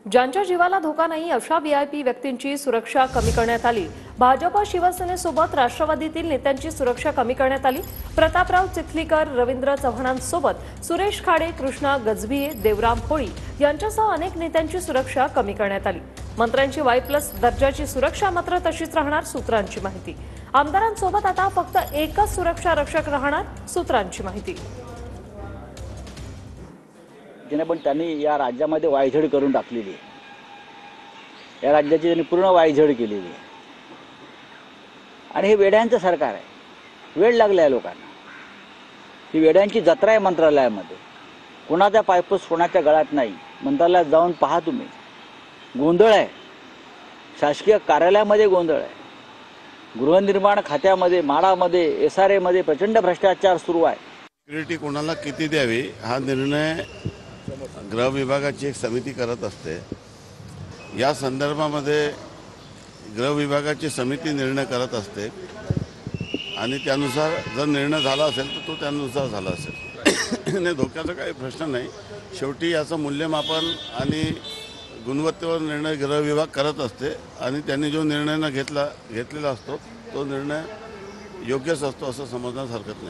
ज्यांच्या जीवाला धोका नाही अशा व्हीआयपी व्यक्तींची सुरक्षा कमी करण्यात आली। भाजप शिवसेनेसोबत राष्ट्रवादीतील नेत्यांची सुरक्षा कमी करण्यात आली। प्रतापराव चिखलीकर, रवींद्र चव्हाणांसोबत सुरेश खाडे, कृष्णा गजभिये, देवराम होळी यांच्यासह अनेक नेत्यांची सुरक्षा कमी करण्यात आली। मंत्र्यांची Y+ दर्जाची सुरक्षा मात्र तशीच राहणार, सूत्रांची माहिती। आमदारांसोबत आता फक्त एकच सुरक्षा रक्षक राहणार, सूत्रांची माहिती। पण त्यांनी या राज्यामध्ये वायझड करून टाकलेली आहे। या राज्याची त्यांनी पूर्ण वायझड केलेली आहे आणि हे वेड्यांचं सरकार आहे। वेळ लागला आहे लोकांना। ही वेड्यांची जत्रा आहे मंत्रालयामध्ये। कोणाचा पायपूस कोणाच्या गळ्यात नाही। मंत्रालयात जाऊन पहा तुम्ही, गोंधळ आहे। शासकीय कार्यालयामध्ये गोंधळ आहे। गृहनिर्माण खात्यामध्ये, माडामध्ये, SRA मध्ये प्रचंड भ्रष्टाचार सुरू आहे। सिक्युरिटी कोणाला किती द्यावी हा निर्णय गृह विभागाची एक समिती करत असते। या संदर्भामध्ये गृह विभागाची समिती निर्णय करत असते आणि त्यानुसार जर निर्णय झाला असेल तर तो त्यानुसार झाला असेल। आणि धोक्याचा काही प्रश्न नाही। शेवटी याचं मूल्यमापन आणि गुणवत्तेवर निर्णय गृह विभाग करत असते आणि त्यांनी जो निर्णय घेतलेला असतो तो निर्णय योग्यच असतो असं समजण्यास हरकत नाही।